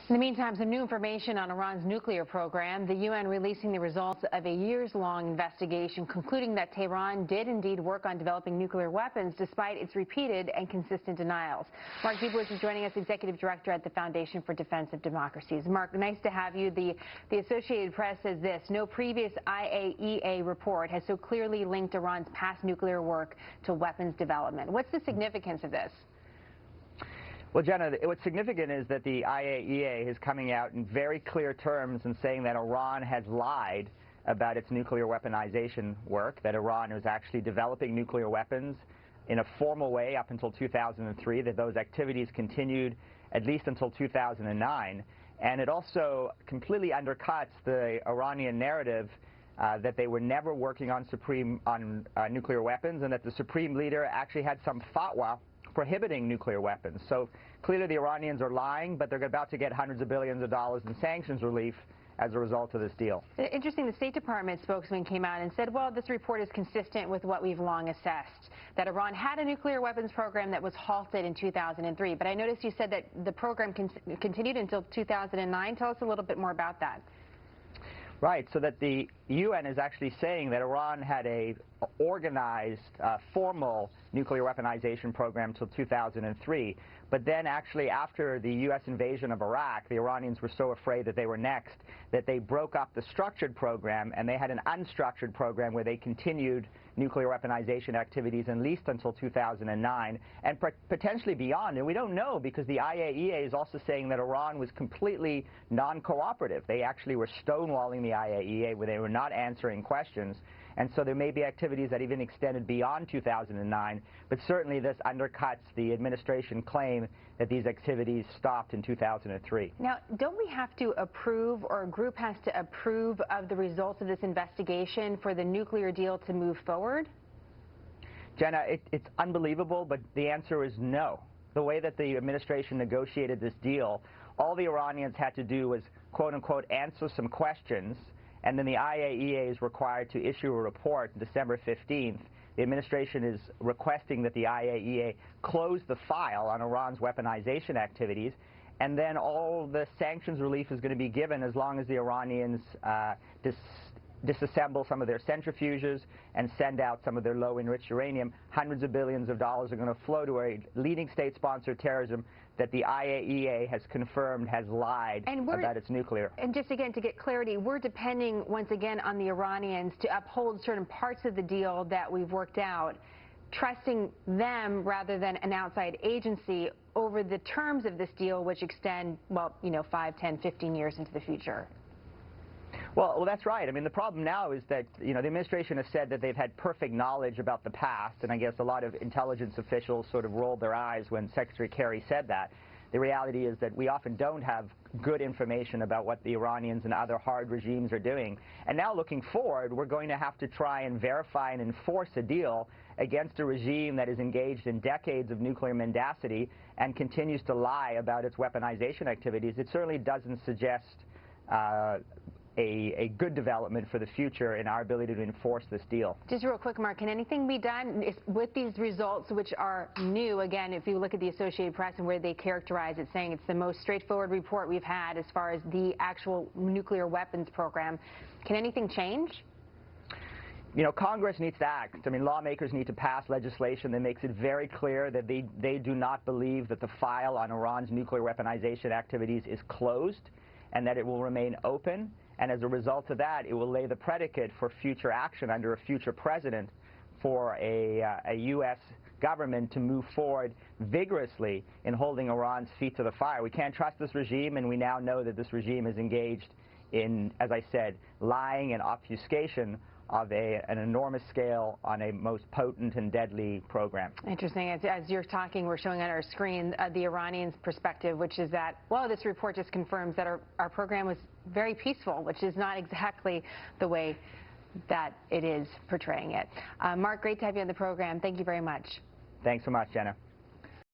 In the meantime, some new information on Iran's nuclear program. The UN releasing the results of a years-long investigation concluding that Tehran did indeed work on developing nuclear weapons despite its repeated and consistent denials. Mark Dubowitz is joining us, Executive Director at the Foundation for Defense of Democracies. Mark, nice to have you. The Associated Press says this: no previous IAEA report has so clearly linked Iran's past nuclear work to weapons development. What's the significance of this? Well, Jenna, what's significant is that the IAEA is coming out in very clear terms and saying that Iran has lied about its nuclear weaponization work, that Iran was actually developing nuclear weapons in a formal way up until 2003, that those activities continued at least until 2009. And it also completely undercuts the Iranian narrative that they were never working on nuclear weapons, and that the supreme leader actually had some fatwa prohibiting nuclear weapons. So clearly the Iranians are lying, but they're about to get hundreds of billions of dollars in sanctions relief as a result of this deal. Interesting, the State Department spokesman came out and said, well, this report is consistent with what we've long assessed, that Iran had a nuclear weapons program that was halted in 2003. But I noticed you said that the program continued until 2009. Tell us a little bit more about that. Right, so that the UN is actually saying that Iran had a organized, formal nuclear weaponization program until 2003. But then actually after the U.S. invasion of Iraq, the Iranians were so afraid that they were next that they broke up the structured program, and they had an unstructured program where they continued nuclear weaponization activities at least until 2009 and potentially beyond. And we don't know, because the IAEA is also saying that Iran was completely non-cooperative. They actually were stonewalling the IAEA, where they were not answering questions. And so there may be activities that even extended beyond 2009, but certainly this undercuts the administration claim that these activities stopped in 2003. Now, don't we have to approve, or a group has to approve of the results of this investigation for the nuclear deal to move forward? Jenna, it's unbelievable, but the answer is no. The way that the administration negotiated this deal, all the Iranians had to do was, quote-unquote, answer some questions, and then the IAEA is required to issue a report December 15th. The administration is requesting that the IAEA close the file on Iran's weaponization activities, and then all the sanctions relief is going to be given as long as the Iranians disassemble some of their centrifuges and send out some of their low-enriched uranium. Hundreds of billions of dollars are going to flow to a leading state-sponsored terrorism that the IAEA has confirmed has lied about its nuclear. And just again, to get clarity, we're depending once again on the Iranians to uphold certain parts of the deal that we've worked out, trusting them rather than an outside agency over the terms of this deal, which extend, well, 5, 10, 15 years into the future. Well, that's right. I mean, the problem now is that, the administration has said that they've had perfect knowledge about the past, and I guess a lot of intelligence officials sort of rolled their eyes when Secretary Kerry said that. The reality is that we often don't have good information about what the Iranians and other hard regimes are doing. And now looking forward, we're going to have to try and verify and enforce a deal against a regime that is engaged in decades of nuclear mendacity and continues to lie about its weaponization activities. It certainly doesn't suggest a good development for the future in our ability to enforce this deal. Just real quick, Mark, can anything be done with these results, which are new? Again, if you look at the Associated Press and where they characterize it, saying it's the most straightforward report we've had as far as the actual nuclear weapons program, can anything change? Congress needs to act. I mean, lawmakers need to pass legislation that makes it very clear that they do not believe that the file on Iran's nuclear weaponization activities is closed, and that it will remain open. And as a result of that, it will lay the predicate for future action under a future president for a U.S. government to move forward vigorously in holding Iran's feet to the fire. We can't trust this regime, and we now know that this regime is engaged in, as I said, lying and obfuscation of an enormous scale on a most potent and deadly program. Interesting. As you're talking, we're showing on our screen the Iranians' perspective, which is that, well, this report just confirms that our program was very peaceful, which is not exactly the way that it is portraying it. Mark, great to have you on the program. Thank you very much. Thanks so much, Jenna.